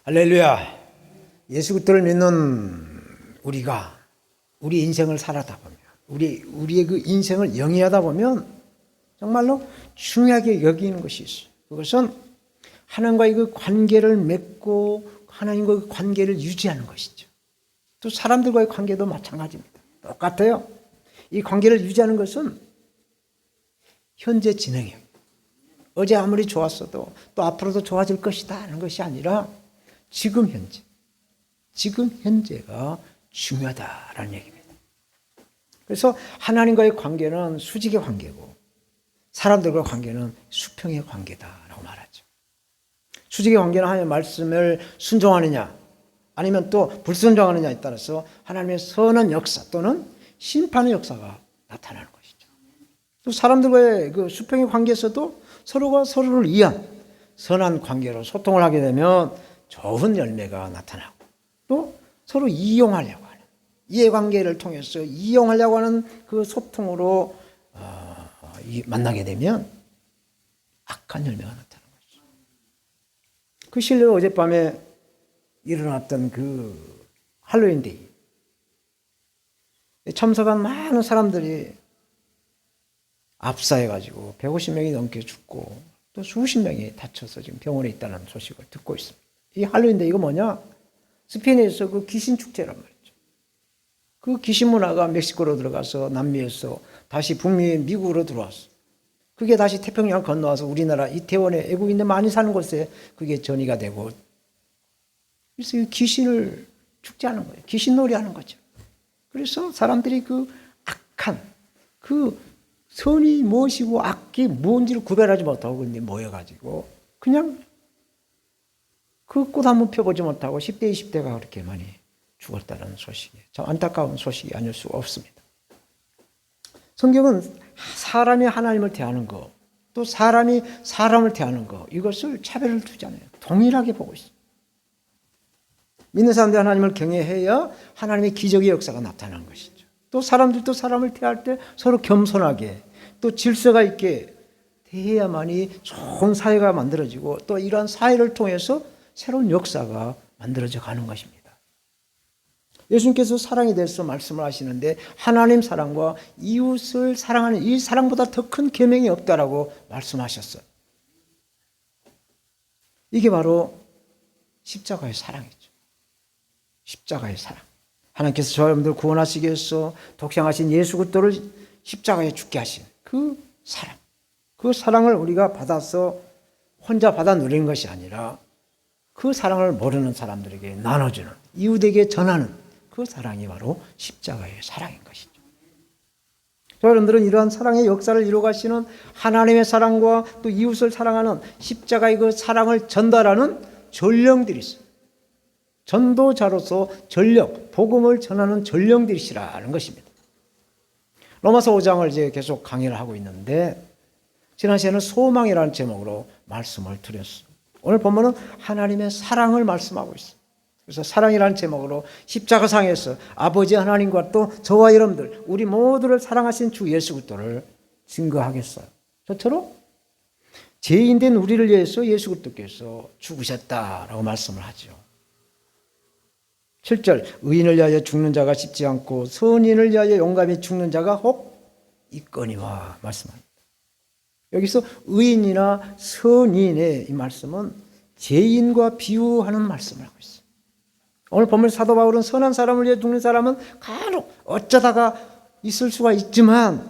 할렐루야. 예수 그리스도를 믿는 우리가 우리 인생을 살아다 보면 우리의 그 인생을 영위하다 보면 정말로 중요하게 여기는 것이 있어요. 그것은 하나님과의 그 관계를 맺고 하나님과 그 관계를 유지하는 것이죠. 또 사람들과의 관계도 마찬가지입니다. 똑같아요. 이 관계를 유지하는 것은 현재 진행이에요. 어제 아무리 좋았어도 또 앞으로도 좋아질 것이다 하는 것이 아니라 지금 현재가 중요하다라는 얘기입니다. 그래서 하나님과의 관계는 수직의 관계고 사람들과의 관계는 수평의 관계다라고 말하죠. 수직의 관계는 하나님의 말씀을 순종하느냐 아니면 또 불순종하느냐에 따라서 하나님의 선한 역사 또는 심판의 역사가 나타나는 것이죠. 또 사람들과의 그 수평의 관계에서도 서로가 서로를 이해한 선한 관계로 소통을 하게 되면 좋은 열매가 나타나고 또 서로 이용하려고 하는 이해관계를 통해서 이용하려고 하는 그 소통으로 만나게 되면 악한 열매가 나타나는 거죠. 그 실례로 어젯밤에 일어났던 그 할로윈데이 참석한 많은 사람들이 압사해가지고 150명이 넘게 죽고 또 수십 명이 다쳐서 지금 병원에 있다는 소식을 듣고 있습니다. 이 할로윈데이가 뭐냐? 스페인에서 그 귀신 축제란 말이죠. 그 귀신 문화가 멕시코로 들어가서 남미에서 다시 북미 미국으로 들어왔어. 그게 다시 태평양 건너와서 우리나라 이태원에 애국인들 많이 사는 곳에 그게 전이가 되고 그래서 이 귀신을 축제하는 거예요. 귀신놀이 하는 거죠. 그래서 사람들이 그 악한 그 선이 무엇이고 악이 뭔지를 구별하지 못하고 모여가지고 그냥 그 꽃 한번 펴보지 못하고 10대, 20대가 그렇게 많이 죽었다는 소식이 참 안타까운 소식이 아닐 수가 없습니다. 성경은 사람이 하나님을 대하는 것, 또 사람이 사람을 대하는 것 이것을 차별을 두지 않아요. 동일하게 보고 있어요. 믿는 사람들이 하나님을 경외해야 하나님의 기적의 역사가 나타나는 것이죠. 또 사람들도 사람을 대할 때 서로 겸손하게 또 질서가 있게 대해야만이 좋은 사회가 만들어지고 또 이러한 사회를 통해서 새로운 역사가 만들어져 가는 것입니다. 예수님께서 사랑에 대해서 말씀을 하시는데 하나님 사랑과 이웃을 사랑하는 이 사랑보다 더 큰 계명이 없다라고 말씀하셨어요. 이게 바로 십자가의 사랑이죠. 십자가의 사랑. 하나님께서 저 여러분들 구원하시기 위해서 독생하신 예수 그리스도를 십자가에 죽게 하신 그 사랑. 그 사랑을 우리가 받아서 혼자 받아 누리는 것이 아니라 그 사랑을 모르는 사람들에게 나눠주는 이웃에게 전하는 그 사랑이 바로 십자가의 사랑인 것이죠. 여러분들은 이러한 사랑의 역사를 이루어가시는 하나님의 사랑과 또 이웃을 사랑하는 십자가의 그 사랑을 전달하는 전령들이 있어요. 전도자로서 전령, 복음을 전하는 전령들이시라는 것입니다. 로마서 5장을 이제 계속 강의를 하고 있는데 지난 시간에는 소망이라는 제목으로 말씀을 드렸어요. 오늘 본문은 하나님의 사랑을 말씀하고 있어요. 그래서 사랑이라는 제목으로 십자가상에서 아버지 하나님과 또 저와 여러분들 우리 모두를 사랑하신 주 예수 그리스도를 증거하겠어요. 저처럼 죄인된 우리를 위해서 예수 그리스도께서 죽으셨다라고 말씀을 하죠. 7절 의인을 위하여 죽는 자가 쉽지 않고 선인을 위하여 용감히 죽는 자가 혹 있거니와 말씀합니다. 여기서 의인이나 선인의 이 말씀은 죄인과 비유하는 말씀을 하고 있어요. 오늘 본문 사도 바울은 선한 사람을 위해 죽는 사람은 간혹 어쩌다가 있을 수가 있지만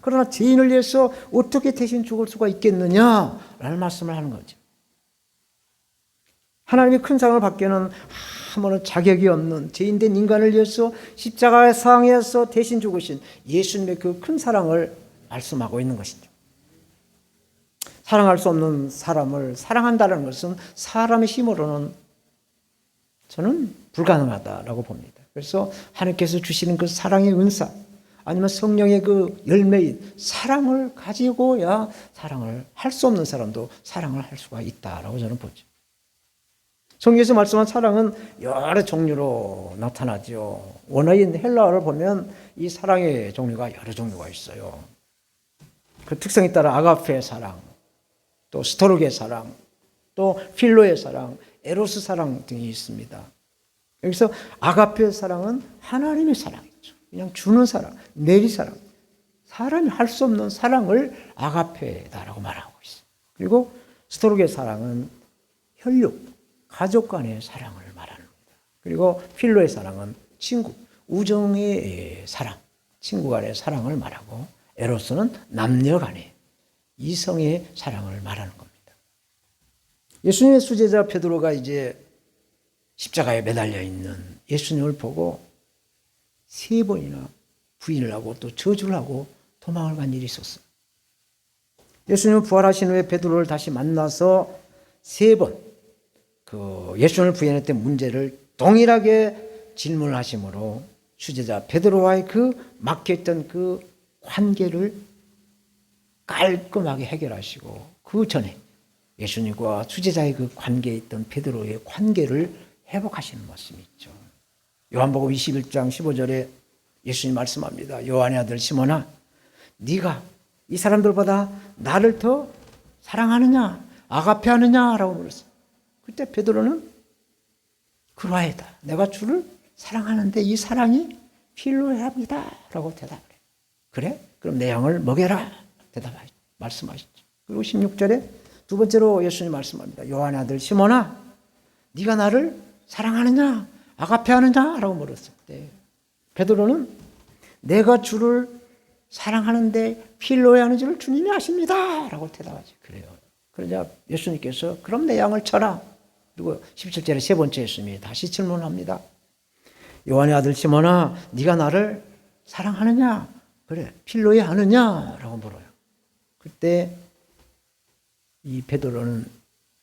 그러나 죄인을 위해서 어떻게 대신 죽을 수가 있겠느냐라는 말씀을 하는 거죠. 하나님의 큰 사랑을 받기에는 아무런 자격이 없는 죄인된 인간을 위해서 십자가의 상에서 대신 죽으신 예수님의 그 큰 사랑을 말씀하고 있는 것이죠. 사랑할 수 없는 사람을 사랑한다는 것은 사람의 힘으로는 저는 불가능하다라고 봅니다. 그래서 하나님께서 주시는 그 사랑의 은사 아니면 성령의 그 열매인 사랑을 가지고야 사랑을 할 수 없는 사람도 사랑을 할 수가 있다라고 저는 보죠. 성경에서 말씀한 사랑은 여러 종류로 나타나죠. 원어인 헬라어를 보면 이 사랑의 종류가 여러 종류가 있어요. 그 특성에 따라 아가페의 사랑, 또 스토르게의 사랑, 또 필로의 사랑, 에로스 사랑 등이 있습니다. 여기서 아가페 사랑은 하나님의 사랑이죠. 그냥 주는 사랑, 내리 사랑. 사람이 할 수 없는 사랑을 아가페다라고 말하고 있어요. 그리고 스토르게 사랑은 혈육, 가족 간의 사랑을 말하는 겁니다. 그리고 필로의 사랑은 친구, 우정의 사랑, 친구 간의 사랑을 말하고, 에로스는 남녀 간의 이성의 사랑을 말하는 겁니다. 예수님의 수제자 베드로가 이제 십자가에 매달려 있는 예수님을 보고 3번이나 부인을 하고 또 저주를 하고 도망을 간 일이 있었어요. 예수님은 부활하신 후에 베드로를 다시 만나서 3번 예수님을 부인했던 문제를 동일하게 질문을 하심으로 수제자 베드로와의 막혀있던 관계를 깔끔하게 해결하시고, 그 전에 예수님과 수제자의 관계에 있던 베드로의 관계를 회복하시는 모습이 있죠. 요한복음 21장 15절에 예수님 말씀합니다. 요한의 아들 시몬아, 네가 이 사람들보다 나를 더 사랑하느냐, 아가페하느냐 라고 물었어요. 그때 베드로는 그러하이다, 내가 주를 사랑하는데 이 사랑이 필요합니다 라고 대답을 해요. 그래? 그럼 내 양을 먹여라 말씀하셨죠. 그리고 16절에 두 번째로 예수님 말씀합니다. 요한의 아들 시몬아, 네가 나를 사랑하느냐, 아가페하느냐 라고 물었을 때 베드로는 내가 주를 사랑하는데 필요해 하는지를 주님이 아십니다 라고 대답하지. 그래요. 그러자 예수님께서 그럼 내 양을 쳐라. 그리고 17절에 세 번째 예수님이 다시 질문합니다. 요한의 아들 시몬아, 네가 나를 사랑하느냐, 그래 필요해 하느냐 라고 물어요. 그때 이 베드로는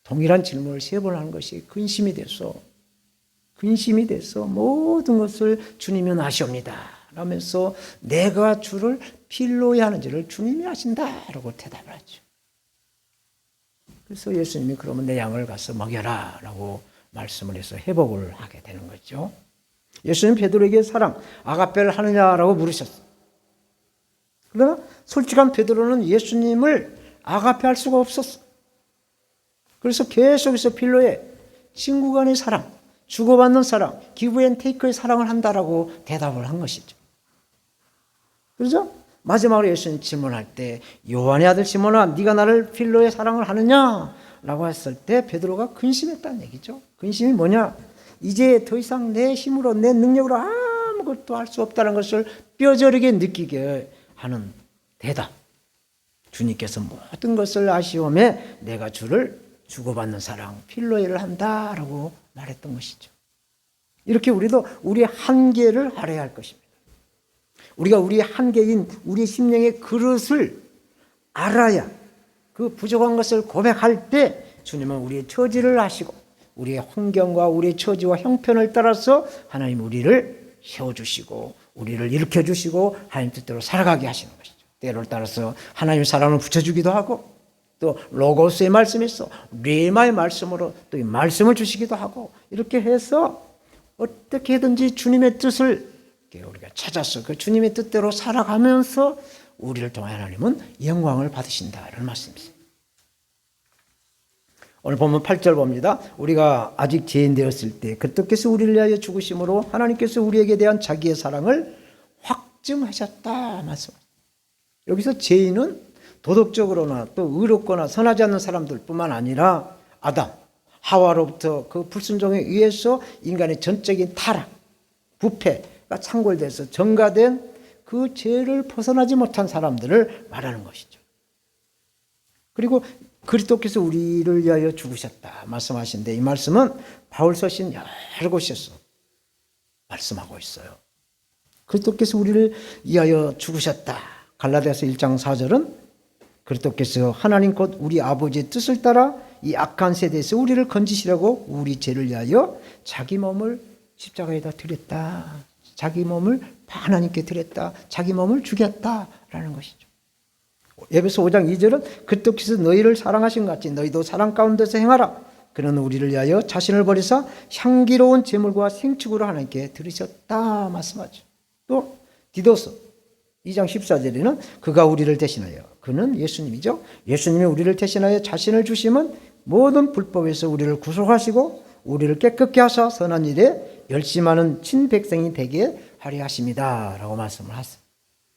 동일한 질문을 3번 하는 것이 근심이 돼서 모든 것을 주님은 아시옵니다 라면서 내가 주를 필요해 하는지를 주님이 아신다라고 대답을 하죠. 그래서 예수님이 그러면 내 양을 가서 먹여라 라고 말씀을 해서 회복을 하게 되는 거죠. 예수님 베드로에게 사랑, 아가페를 하느냐라고 물으셨어요. 그러나 솔직한 베드로는 예수님을 아가페할 수가 없었어요. 그래서 계속해서 필로에 친구 간의 사랑, 주고받는 사랑, 기브 앤 테이크의 사랑을 한다라고 대답을 한 것이죠. 그렇죠? 마지막으로 예수님 질문할 때 요한의 아들 시몬아, 네가 나를 필로의 사랑을 하느냐? 라고 했을 때 베드로가 근심했다는 얘기죠. 근심이 뭐냐? 이제 더 이상 내 힘으로, 내 능력으로 아무것도 할 수 없다는 것을 뼈저리게 느끼게 하는 대답. 주님께서 모든 것을 아시오매 내가 주를 주고받는 사랑, 필로에를 한다라고 말했던 것이죠. 이렇게 우리도 우리의 한계를 알아야 할 것입니다. 우리가 우리의 한계인 우리 심령의 그릇을 알아야 그 부족한 것을 고백할 때 주님은 우리의 처지를 아시고 우리의 환경과 우리의 처지와 형편을 따라서 하나님 우리를 세워주시고 우리를 일으켜주시고 하나님 뜻대로 살아가게 하시는 것이죠. 때를 따라서 하나님의 사랑을 붙여주기도 하고 또 로고스의 말씀에서 레마의 말씀으로 또 이 말씀을 주시기도 하고 이렇게 해서 어떻게든지 주님의 뜻을 우리가 찾아서 그 주님의 뜻대로 살아가면서 우리를 통해 하나님은 영광을 받으신다 이런 말씀이세요. 오늘 보면 8절 봅니다. 우리가 아직 죄인 되었을 때 그때께서 우리를 위하여 죽으심으로 하나님께서 우리에게 대한 자기의 사랑을 확증하셨다 말씀합니다. 여기서 죄인은 도덕적으로나 또 의롭거나 선하지 않는 사람들뿐만 아니라 아담, 하와로부터 그 불순종에 의해서 인간의 전적인 타락, 부패가 창궐돼서 전가된 그 죄를 벗어나지 못한 사람들을 말하는 것이죠. 그리고 그리스도께서 우리를 위하여 죽으셨다 말씀하시는데 이 말씀은 바울 서신 여러 곳에서 말씀하고 있어요. 그리스도께서 우리를 위하여 죽으셨다. 갈라디아서 1장 4절은 그리스도께서 하나님 곧 우리 아버지의 뜻을 따라 이 악한 세대에서 우리를 건지시려고 우리 죄를 위하여 자기 몸을 십자가에다 드렸다. 자기 몸을 하나님께 드렸다. 자기 몸을 죽였다라는 것이죠. 에베소 5장 2절은 그리스도께서 너희를 사랑하신 것 같이 너희도 사랑 가운데서 행하라. 그는 우리를 위하여 자신을 버리사 향기로운 제물과 생축으로 하나님께 드리셨다 말씀하죠. 또 디도서 2장 14절에는 그가 우리를 대신하여 그는 예수님이죠. 예수님이 우리를 대신하여 자신을 주심은 모든 불법에서 우리를 구속하시고 우리를 깨끗게 하사 선한 일에 열심하는 친백성이 되게 하려 하십니다. 라고 말씀을 하세요.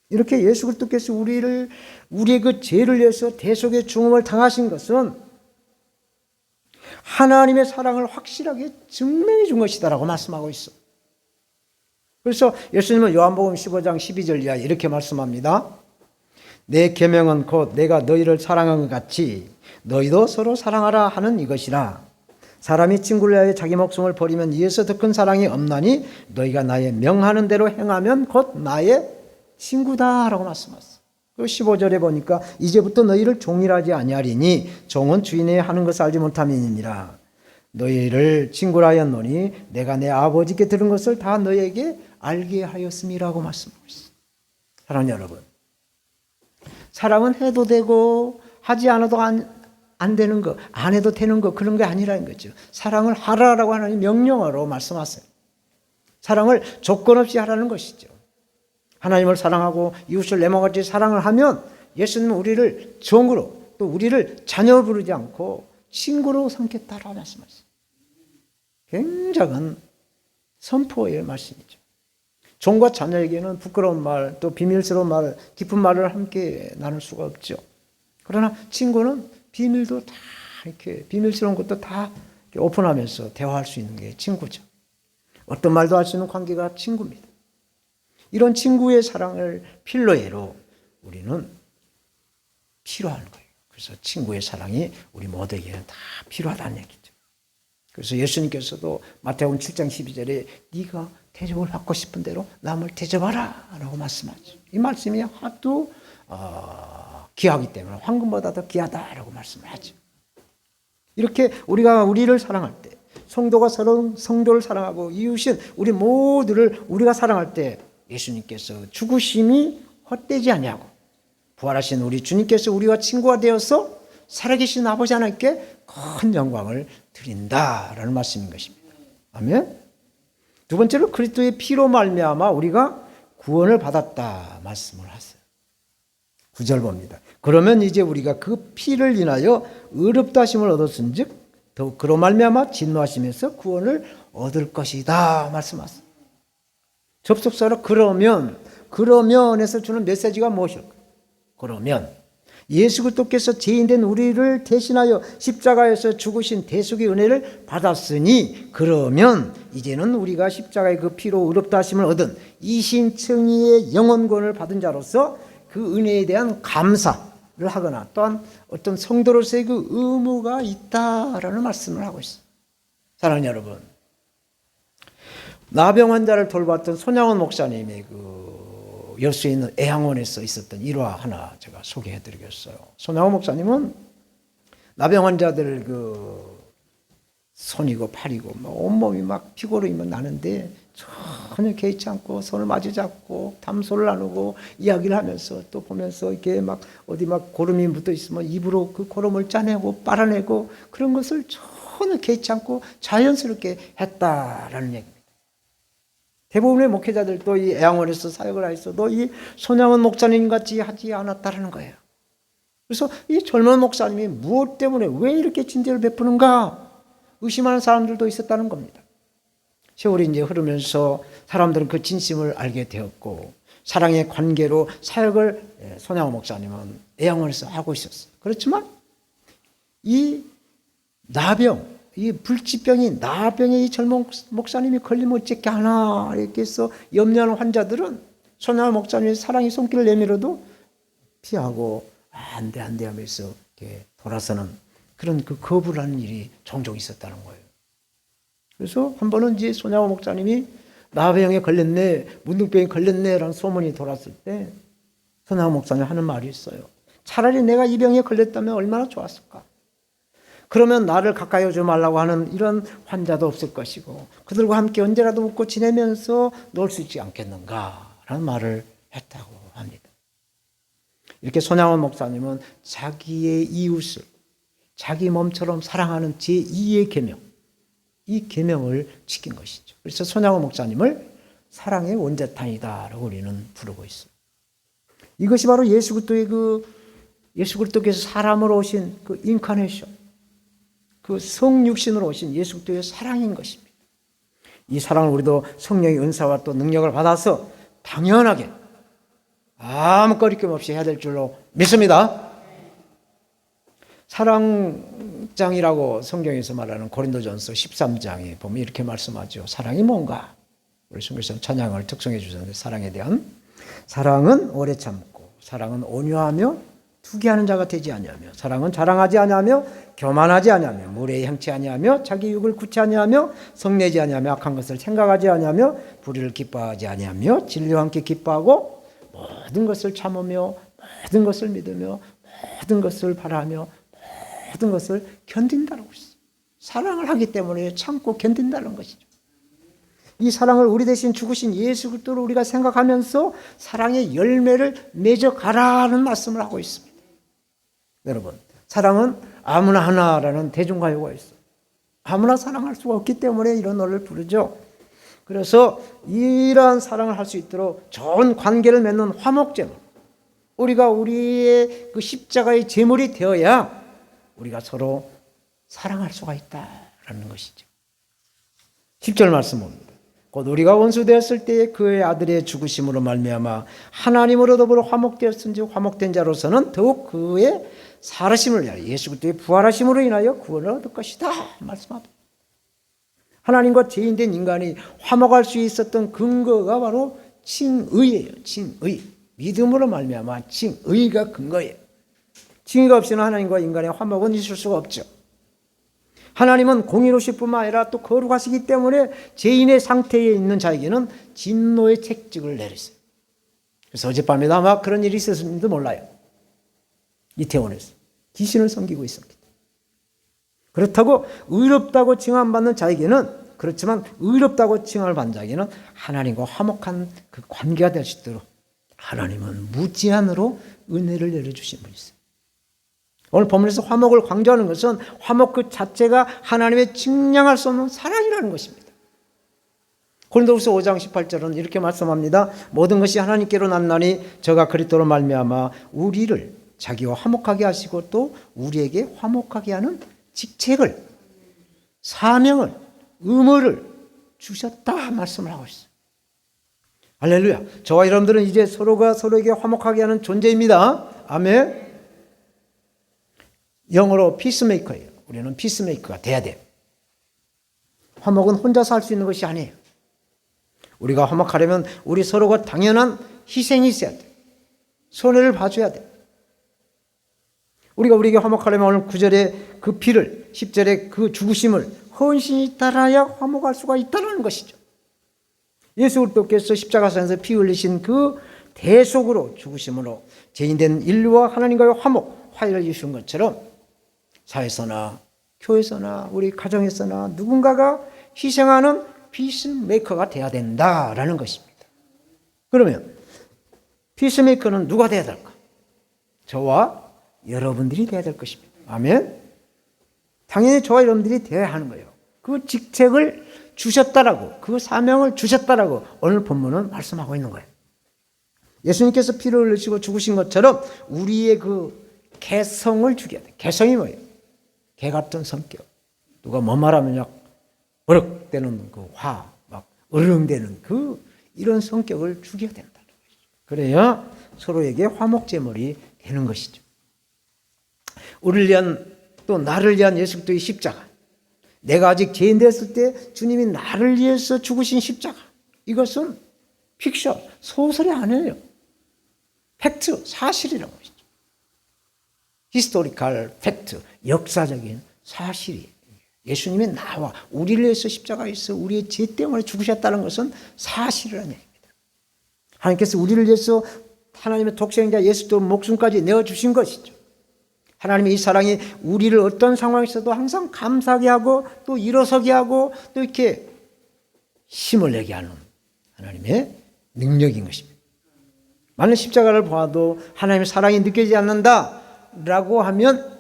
이렇게 예수 그리스도께서 우리의 그 죄를 위해서 대속의 죽음을 당하신 것은 하나님의 사랑을 확실하게 증명해 준 것이다라고 말씀하고 있어. 그래서 예수님은 요한복음 15장 12절 이하에 이렇게 말씀합니다. 내 계명은 곧 내가 너희를 사랑한 것 같이 너희도 서로 사랑하라 하는 이것이라. 사람이 친구를 위하여 자기 목숨을 버리면 이에서 더 큰 사랑이 없나니 너희가 나의 명하는 대로 행하면 곧 나의 친구다라고 말씀하셨어요. 그 15절에 보니까 이제부터 너희를 종이라 하지 아니하리니 종은 주인의 하는 것을 알지 못함이니라. 너희를 친구라 하였노니 내가 내 아버지께 들은 것을 다 너희에게 알게 하였음이라고 말씀하고 있어요. 사랑하는 여러분, 사랑은 해도 되고 하지 않아도 안 되는 거, 안 해도 되는 거, 그런 게 아니라는 거죠. 사랑을 하라라고 하나님 명령어로 말씀하세요. 사랑을 조건 없이 하라는 것이죠. 하나님을 사랑하고 이웃을 내 몸같이 사랑을 하면 예수님은 우리를 종으로 또 우리를 자녀 부르지 않고 친구로 삼겠다라고 말씀하셨어요. 굉장한 선포의 말씀이죠. 종과 자녀에게는 부끄러운 말, 또 비밀스러운 말, 깊은 말을 함께 나눌 수가 없죠. 그러나 친구는 비밀도 다 이렇게 비밀스러운 것도 다 오픈하면서 대화할 수 있는 게 친구죠. 어떤 말도 할 수 있는 관계가 친구입니다. 이런 친구의 사랑을 필요해로 우리는 필요한 거예요. 그래서 친구의 사랑이 우리 모두에게는 다 필요하다는 얘기죠. 그래서 예수님께서도 마태복음 7장 12절에 네가 대접을 받고 싶은 대로 남을 대접하라 라고 말씀하죠. 이 말씀이 하도 귀하기 때문에 황금보다 더 귀하다라고 말씀을 하죠. 이렇게 우리가 우리를 사랑할 때, 성도가 서로 성도를 사랑하고 이웃인 우리 모두를 우리가 사랑할 때 예수님께서 죽으심이 헛되지 아니하고 부활하신 우리 주님께서 우리와 친구가 되어서 살아계신 아버지 하나님께 큰 영광을 드린다라는 말씀인 것입니다. 아멘. 두 번째로 그리스도의 피로 말미암아 우리가 구원을 받았다 말씀을 하세요. 9절 봅니다. 그러면 이제 우리가 그 피를 인하여 의롭다 하심을 얻었은즉 더욱 그로 말미암아 진노하심에서 구원을 얻을 것이다 말씀하세요. 접속사로 그러면에서 주는 메시지가 무엇일까? 그러면 예수 그리스도께서 죄인된 우리를 대신하여 십자가에서 죽으신 대속의 은혜를 받았으니 그러면 이제는 우리가 십자가의 그 피로 의롭다 하심을 얻은 이신청의의 영원권을 받은 자로서 그 은혜에 대한 감사를 하거나 또한 어떤 성도로서의 그 의무가 있다라는 말씀을 하고 있어요. 사랑하는 여러분, 나병 환자를 돌봤던 손양원 목사님의 그 여수에 있는 애양원에서 있었던 일화 하나 제가 소개해 드리겠어요. 손양원 목사님은 나병 환자들 그 손이고 팔이고 온몸이 막 피고름이 나는데 전혀 개의치 않고 손을 마주 잡고 담소를 나누고 이야기를 하면서 또 보면서 이렇게 막 어디 막 고름이 묻어 있으면 입으로 그 고름을 짜내고 빨아내고 그런 것을 전혀 개의치 않고 자연스럽게 했다라는 얘기입니다. 대부분의 목회자들도 이 애양원에서 사역을 하였어도 이 손양원 목사님 같이 하지 않았다라는 거예요. 그래서 이 젊은 목사님이 무엇 때문에 왜 이렇게 진죄를 베푸는가 의심하는 사람들도 있었다는 겁니다. 세월이 이제 흐르면서 사람들은 그 진심을 알게 되었고 사랑의 관계로 사역을 손양원 목사님은 애양원에서 하고 있었어요. 그렇지만 이 나병, 이 불치병인 나병에 이 젊은 목사님이 걸리면 어떻게 하나 이렇게 해서 염려하는 환자들은 손양원 목사님의 사랑의 손길을 내밀어도 피하고 안 돼 하면서 이렇게 돌아서는 그런 그 거부를 하는 일이 종종 있었다는 거예요. 그래서 한 번은 이제 손양원 목사님이 나병에 걸렸네, 문둥병에 걸렸네라는 소문이 돌았을 때 손양원 목사님 하는 말이 있어요. 차라리 내가 이 병에 걸렸다면 얼마나 좋았을까. 그러면 나를 가까이 오지 말라고 하는 이런 환자도 없을 것이고 그들과 함께 언제라도 웃고 지내면서 놀 수 있지 않겠는가라는 말을 했다고 합니다. 이렇게 손양원 목사님은 자기의 이웃을 자기 몸처럼 사랑하는 제2의 계명, 이 계명을 지킨 것이죠. 그래서 손양원 목사님을 사랑의 원자탄이다라고 우리는 부르고 있어요. 이것이 바로 예수 그리스도께서 사람으로 오신 그 인카네이션, 그 성육신으로 오신 예수 그리스도의 사랑인 것입니다. 이 사랑을 우리도 성령의 은사와 또 능력을 받아서 당연하게 아무 거리낌 없이 해야 될 줄로 믿습니다. 사랑장이라고 성경에서 말하는 고린도전서 13장에 보면 이렇게 말씀하죠. 사랑이 뭔가? 우리 성경에서 찬양을 특성해 주셨는데 사랑에 대한 사랑은 오래 참고 사랑은 온유하며 투기하는 자가 되지 아니하며 사랑은 자랑하지 아니하며 교만하지 아니하며 무례히 행치 아니하며 자기 육을 굳지 아니하며 성내지 아니하며 악한 것을 생각하지 아니하며 불의를 기뻐하지 아니하며 진리와 함께 기뻐하고 모든 것을 참으며 모든 것을 믿으며 모든 것을 바라며 모든 것을 견딘다라고 했어요. 사랑을 하기 때문에 참고 견딘다는 것이죠. 이 사랑을 우리 대신 죽으신 예수 그리스도를 우리가 생각하면서 사랑의 열매를 맺어가라는 말씀을 하고 있습니다. 여러분, 사랑은 아무나 하나라는 대중가요가 있어요. 아무나 사랑할 수가 없기 때문에 이런 노래를 부르죠. 그래서 이러한 사랑을 할 수 있도록 좋은 관계를 맺는 화목제물, 우리가 우리의 그 십자가의 제물이 되어야 우리가 서로 사랑할 수가 있다라는 것이죠. 10절 말씀 봅니다. 곧 우리가 원수 되었을 때에 그의 아들의 죽으심으로 말미암아 하나님으로 더불어 화목되었은지 화목된 자로서는 더욱 그의 살으심을 위하여 예수 그리스도의 부활하심으로 인하여 구원을 얻을 것이다 말씀합니다. 하나님과 죄인된 인간이 화목할 수 있었던 근거가 바로 칭의예요. 칭의. 믿음으로 말미암아 칭의가 근거예요. 칭의가 없이는 하나님과 인간의 화목은 있을 수가 없죠. 하나님은 공의로우실 뿐만 아니라 또 거룩하시기 때문에 죄인의 상태에 있는 자에게는 진노의 책찍을 내리세요. 그래서 어젯밤에도 아마 그런 일이 있었는지도 몰라요. 이태원에서 귀신을 섬기고 있습니다. 그렇다고 의롭다고 칭함받는 자에게는, 그렇지만 의롭다고 칭함을 받는 자에게는 하나님과 화목한 그 관계가 될 수 있도록 하나님은 무제한으로 은혜를 내려주신 분이세요. 오늘 본문에서 화목을 강조하는 것은 화목 그 자체가 하나님의 측량할 수 없는 사랑이라는 것입니다. 고린도후서 5장 18절은 이렇게 말씀합니다. 모든 것이 하나님께로 났나니 저가 그리스도로 말미암아 우리를 자기와 화목하게 하시고 또 우리에게 화목하게 하는 직책을, 사명을, 의무를 주셨다 말씀을 하고 있어요. 할렐루야. 저와 여러분들은 이제 서로가 서로에게 화목하게 하는 존재입니다. 아멘. 영어로 피스메이커예요. 우리는 피스메이커가 돼야 돼요. 화목은 혼자서 할 수 있는 것이 아니에요. 우리가 화목하려면 우리 서로가 당연한 희생이 있어야 돼요. 손해를 봐줘야 돼요. 우리가 우리에게 화목하려면 오늘 9절에 그 피를, 10절에 그 죽으심을 헌신이 따라야 화목할 수가 있다는 것이죠. 예수 그리스도께서 십자가상에서 피 흘리신 그 대속으로 죽으심으로 죄인된 인류와 하나님과의 화목, 화해를 이루신 것처럼 사회에서나 교회에서나 우리 가정에서나 누군가가 희생하는 피스메이커가 돼야 된다라는 것입니다. 그러면 피스메이커는 누가 돼야 될까? 저와 여러분들이 돼야 될 것입니다. 아멘. 당연히 저와 여러분들이 돼야 하는 거예요. 그 직책을 주셨다라고, 그 사명을 주셨다라고 오늘 본문은 말씀하고 있는 거예요. 예수님께서 피를 흘리시고 죽으신 것처럼 우리의 그 개성을 죽여야 돼. 개성이 뭐예요? 개 같은 성격. 누가 뭐 말하면 버럭대는 그 화, 막 으르렁대는 그 이런 성격을 죽여야 된다는 것이죠. 그래야 서로에게 화목제물이 되는 것이죠. 우리를 위한, 또 나를 위한 예수 그리스도의 십자가. 내가 아직 죄인 되었을 때 주님이 나를 위해서 죽으신 십자가. 이것은 픽션, 소설이 아니에요. 팩트, 사실이라고 하시죠. 히스토리컬 팩트, 역사적인 사실이. 예수님이 나와 우리를 위해서 십자가에서 우리의 죄 때문에 죽으셨다는 것은 사실이라는 얘기입니다. 하나님께서 우리를 위해서 하나님의 독생자 예수 그리스도 목숨까지 내어주신 것이죠. 하나님의 이 사랑이 우리를 어떤 상황에서도 항상 감사하게 하고 또 일어서게 하고 또 이렇게 힘을 내게 하는 하나님의 능력인 것입니다. 만약 십자가를 보아도 하나님의 사랑이 느껴지지 않는다라고 하면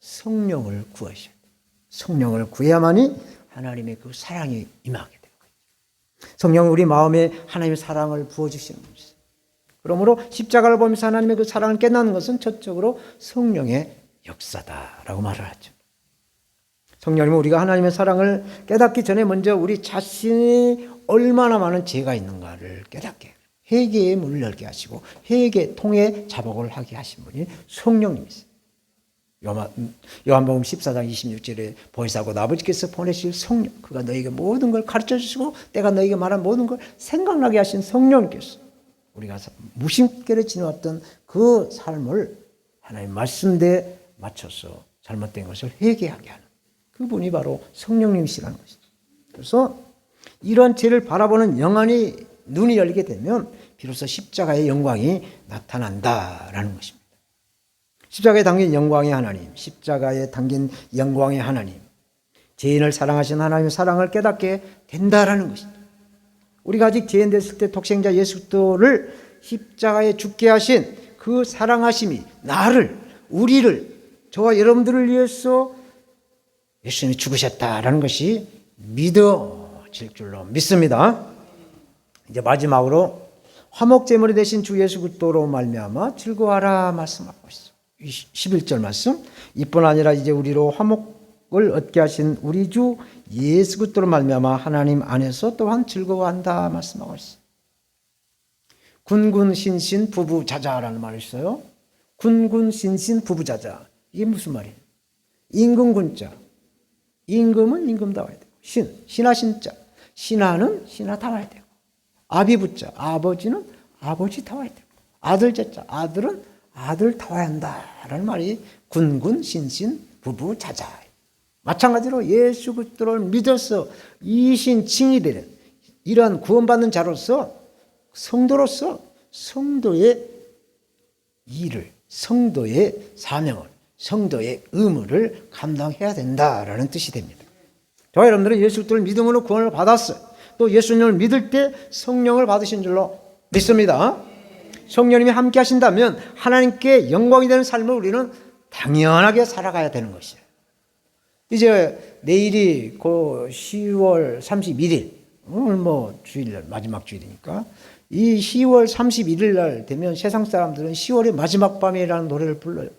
성령을 구하셔야 돼요. 성령을 구해야만이 하나님의 그 사랑이 임하게 되는 거예요. 성령은 우리 마음에 하나님의 사랑을 부어주시는 것이죠. 그러므로 십자가를 보면서 하나님의 그 사랑을 깨닫는 것은 첫적으로 성령의 역사다라고 말을 하죠. 성령님은 우리가 하나님의 사랑을 깨닫기 전에 먼저 우리 자신이 얼마나 많은 죄가 있는가를 깨닫게 해요. 회개의 문을 열게 하시고 회개 통해 자복을 하게 하신 분이 성령님이세요. 요한복음 14장 26절에 보혜사고 아버지께서 보내실 성령, 그가 너에게 모든 걸 가르쳐 주시고 내가 너에게 말한 모든 걸 생각나게 하신 성령님께서 우리가 무심결에 지내왔던 그 삶을 하나님 말씀대에 맞춰서 잘못된 것을 회개하게 하는 그분이 바로 성령님이시라는 것이죠. 그래서 이런 죄를 바라보는 영안이 눈이 열리게 되면 비로소 십자가의 영광이 나타난다라는 것입니다. 십자가에 담긴 영광의 하나님, 십자가에 담긴 영광의 하나님, 죄인을 사랑하신 하나님의 사랑을 깨닫게 된다라는 것입니다. 우리가 아직 죄인 됐을 때 독생자 예수 그리스도를 십자가에 죽게 하신 그 사랑하심이 나를, 우리를, 저와 여러분들을 위해서 예수님이 죽으셨다라는 것이 믿어질 줄로 믿습니다. 이제 마지막으로 화목제물이 되신 주 예수 그리스도로 말미암아 즐거워하라 말씀하고 있어요. 11절 말씀. 이뿐 아니라 이제 우리로 화목을 얻게 하신 우리 주 예수 그리스도로 말미암아 하나님 안에서 또한 즐거워한다 말씀하고 있어요. 군군신신 부부자자라는 말이 있어요. 군군신신 부부자자. 이게 무슨 말이에요? 임금군자. 임금은 임금다워야 되고 신하신자. 신하는 신하다워야 되고 아비부자. 아버지는 아버지다워야 되고 아들제자. 아들은 아들다워야 한다라는 말이 군군신신 부부자자. 마찬가지로 예수 그리스도를 믿어서 이신칭이 되는 이러한 구원받는 자로서 성도로서 성도의 일을, 성도의 사명을, 성도의 의무를 감당해야 된다라는 뜻이 됩니다. 저와 여러분들은 예수 그리스도를 믿음으로 구원을 받았어요. 또 예수님을 믿을 때 성령을 받으신 줄로 믿습니다. 성령님이 함께 하신다면 하나님께 영광이 되는 삶을 우리는 당연하게 살아가야 되는 것이에요. 이제 내일이 그 10월 31일, 오늘 뭐 주일날 마지막 주일이니까 이 10월 31일 날 되면 세상 사람들은 10월의 마지막 밤이라는 노래를 불러요.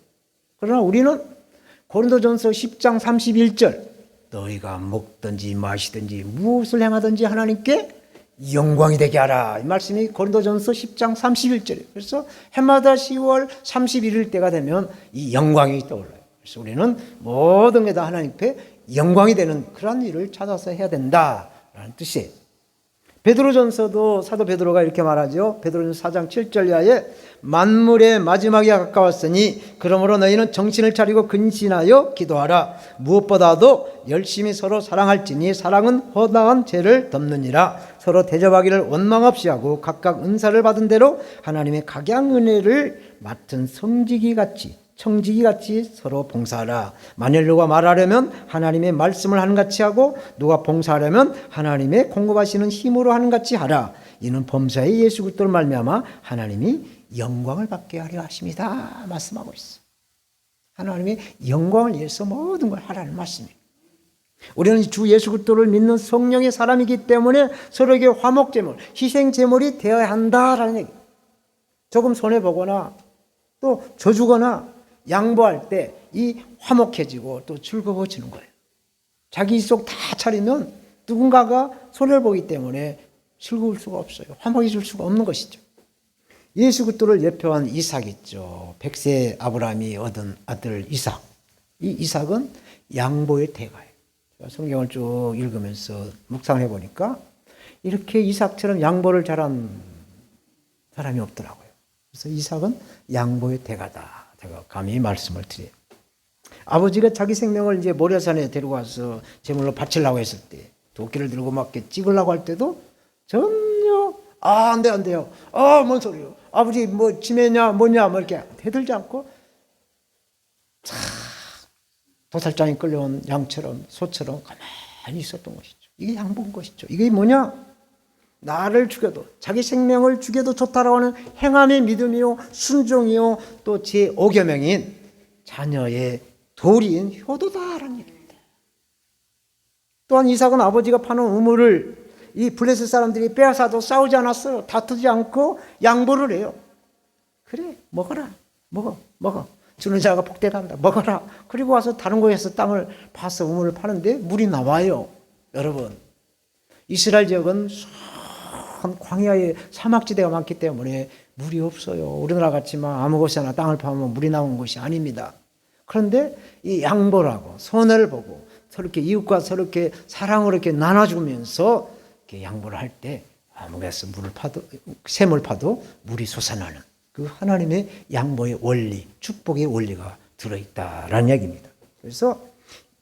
그러나 우리는 고린도전서 10장 31절 너희가 먹든지 마시든지 무엇을 행하든지 하나님께 영광이 되게 하라. 이 말씀이 고린도전서 10장 31절이에요. 그래서 해마다 10월 31일 때가 되면 이 영광이 떠올라요. 그래서 우리는 모든 게 다 하나님께 영광이 되는 그런 일을 찾아서 해야 된다라는 뜻이에요. 베드로전서도 사도 베드로가 이렇게 말하죠. 베드로전서 4장 7절 이하에 만물의 마지막이 가까웠으니 그러므로 너희는 정신을 차리고 근신하여 기도하라. 무엇보다도 열심히 서로 사랑할지니 사랑은 허다한 죄를 덮느니라. 서로 대접하기를 원망 없이 하고 각각 은사를 받은 대로 하나님의 각양 은혜를 맡은 청지기같이 서로 봉사하라. 만일 누가 말하려면 하나님의 말씀을 하는 같이 하고 누가 봉사하려면 하나님의 공급하시는 힘으로 하는 같이 하라. 이는 범사의 예수 그리스도를 말미암아 하나님이 영광을 받게 하려 하십니다. 말씀하고 있어. 하나님의 영광을 위해서 모든 걸 하라는 말씀이에요. 우리는 주 예수 그리스도를 믿는 성령의 사람이기 때문에 서로에게 화목제물, 희생제물이 되어야 한다라는 얘기예요. 조금 손해보거나 또 져주거나 양보할 때 이 화목해지고 또 즐거워지는 거예요. 자기 속 다 차리면 누군가가 손해를 보기 때문에 즐거울 수가 없어요. 화목해질 수가 없는 것이죠. 예수 그리스도를 예표한 이삭 있죠. 100세 아브라함이 얻은 아들 이삭. 이 이삭은 양보의 대가예요. 성경을 쭉 읽으면서 묵상해 보니까 이렇게 이삭처럼 양보를 잘한 사람이 없더라고요. 그래서 이삭은 양보의 대가다. 제가 감히 말씀을 드려요. 아버지가 자기 생명을 이제 모래산에 데리고 와서 제물로 바치려고 했을 때 도끼를 들고 막 이렇게 찍으려고 할 때도 전혀 안 돼요. 뭔 소리요? 아버지 뭐 지매냐 뭐냐 뭐 이렇게 대들지 않고 참 도살장에 끌려온 양처럼 소처럼 가만히 있었던 것이죠. 이게 양보인 것이죠. 이게 뭐냐? 나를 죽여도 자기 생명을 죽여도 좋다라고 하는 행함의 믿음이요 순종이요 또 제5계명인 자녀의 도리인 효도다라는 얘기입니다. 또한 이삭은 아버지가 파는 우물을 이 블레셋 사람들이 빼앗아도 싸우지 않았어요. 다투지 않고 양보를 해요. 그래 먹어라 먹어 주는 자가 복되단다. 먹어라. 그리고 와서 다른 곳에서 땅을 파서 우물을 파는데 물이 나와요. 여러분, 이스라엘 지역은 한 광야에 사막지대가 많기 때문에 물이 없어요. 우리나라 같지만 아무 곳이나 땅을 파면 물이 나오는 곳이 아닙니다. 그런데 이 양보라고 손해를 보고 서로 이렇게 이웃과 서로 이렇게 사랑으로 이렇게 나눠주면서 이렇게 양보를 할 때 아무 곳에서 물을 파도 샘을 파도 물이 솟아나는 그 하나님의 양보의 원리, 축복의 원리가 들어있다라는 얘기입니다. 그래서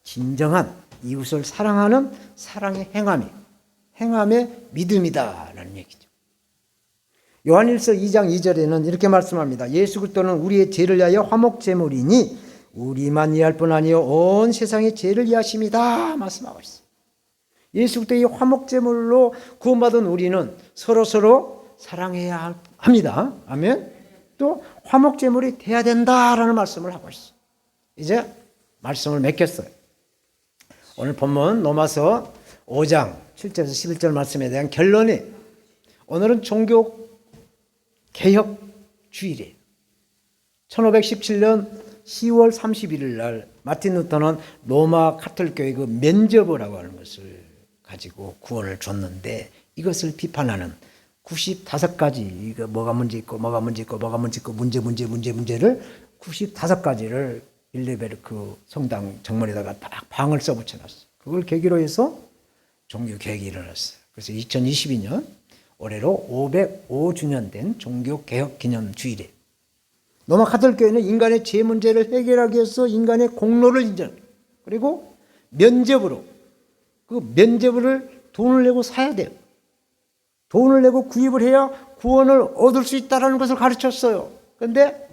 진정한 이웃을 사랑하는 사랑의 행함의 믿음이다라는 얘기죠. 요한일서 2장 2절에는 이렇게 말씀합니다. 예수 그리스도는 우리의 죄를 위하여 화목제물이니 우리만 이해할 뿐 아니요 온 세상의 죄를 이해하십니다 말씀하고 있어요. 예수 그리스도의 화목제물로 구원받은 우리는 서로 사랑해야 합니다. 아멘. 또 화목제물이 돼야 된다라는 말씀을 하고 있어요. 이제 말씀을 맺겠어요. 오늘 본문 로마서 5장 7절에서 11절 말씀에 대한 결론이, 오늘은 종교 개혁 주일이에요. 1517년 10월 31일 날 마틴 루터는 로마 카톨릭교회 그 면죄부라고 하는 것을 가지고 구원을 줬는데, 이것을 비판하는 95가지, 이거 뭐가 문제 있고 뭐가 문제 있고 뭐가 문제 있고 문제를 95가지를 일레베르크 성당 정문에다가 딱 방을 써붙여놨어요. 그걸 계기로 해서 종교 개혁이 일어났어요. 그래서 2022년 올해로 505주년 된 종교 개혁 기념 주일에 로마 카톨릭교회는 인간의 죄 문제를 해결하기 위해서 인간의 공로를 인정, 그리고 면죄부로, 그 면죄부를 돈을 내고 사야 돼요. 돈을 내고 구입을 해야 구원을 얻을 수 있다는 것을 가르쳤어요. 그런데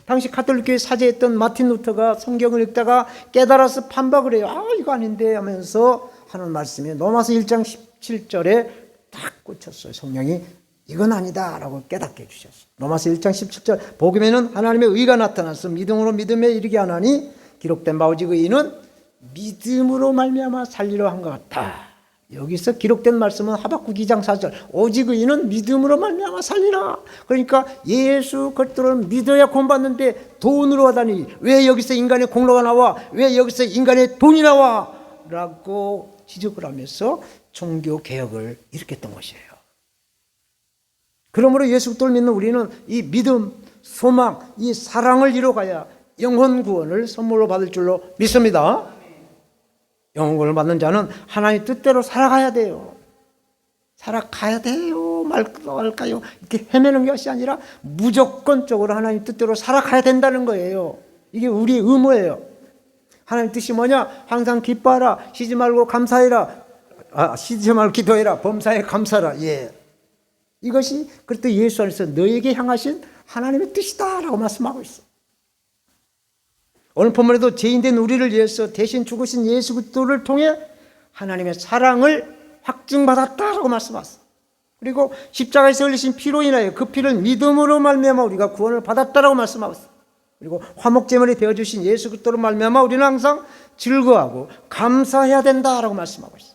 당시 카톨릭교회 사제였던 마틴 루터가 성경을 읽다가 깨달아서 반박을 해요. 이거 아닌데 하면서 하는 말씀이 로마서 1장 17절에 딱 꽂혔어요. 성령이 이건 아니다라고 깨닫게 해주셨어요. 로마서 1장 17절, 복음에는 하나님의 의가 나타나서 믿음으로 믿음에 이르게 하나니 기록된 바 오직 의인은 믿음으로 말미암아 살리려 한 것 같다. 여기서 기록된 말씀은 하박국 2장 4절, 오직 의인은 믿음으로 말미암아 살리라. 그러니까 예수 그리스도를 믿어야 구원받는데 돈으로 하다니 왜 여기서 인간의 공로가 나와? 왜 여기서 인간의 돈이 나와? 라고 지적을 하면서 종교 개혁을 일으켰던 것이에요. 그러므로 예수 그리스도를 믿는 우리는 이 믿음, 소망, 이 사랑을 이뤄가야 영혼 구원을 선물로 받을 줄로 믿습니다. 영혼 구원을 받는 자는 하나님 뜻대로 살아가야 돼요. 살아가야 돼요. 말까요? 이렇게 헤매는 것이 아니라 무조건적으로 하나님 뜻대로 살아가야 된다는 거예요. 이게 우리의 의무예요. 하나님 뜻이 뭐냐? 항상 기뻐하라. 쉬지 말고 감사해라. 쉬지 말고 기도해라. 범사에 감사라. 예. 이것이 그리스도 예수 안에서 너에게 향하신 하나님의 뜻이다라고 말씀하고 있어요. 오늘 본문에도 죄인된 우리를 위해서 대신 죽으신 예수 그리스도를 통해 하나님의 사랑을 확증받았다라고 말씀하셨어요. 그리고 십자가에서 흘리신 피로 인하여 그 피를 믿음으로 말미암아 우리가 구원을 받았다라고 말씀하셨어요. 그리고 화목제물이 되어주신 예수 그리스도로 말미암아 우리는 항상 즐거워하고 감사해야 된다라고 말씀하고 있어요.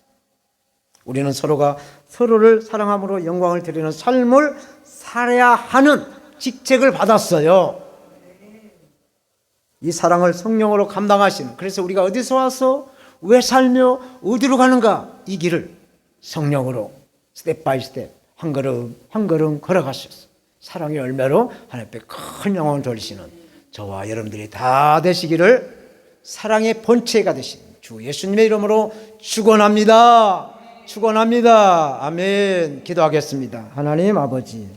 우리는 서로가 서로를 사랑함으로 영광을 드리는 삶을 살아야 하는 직책을 받았어요. 이 사랑을 성령으로 감당하시는, 그래서 우리가 어디서 와서 왜 살며 어디로 가는가, 이 길을 성령으로 스텝 바이 스텝 한 걸음 한 걸음 걸어가셨어요. 사랑의 열매로 하나님 앞에 큰 영광을 돌리시는 저와 여러분들이 다 되시기를 사랑의 본체가 되신 주 예수님의 이름으로 축원합니다. 축원합니다. 아멘. 기도하겠습니다. 하나님 아버지,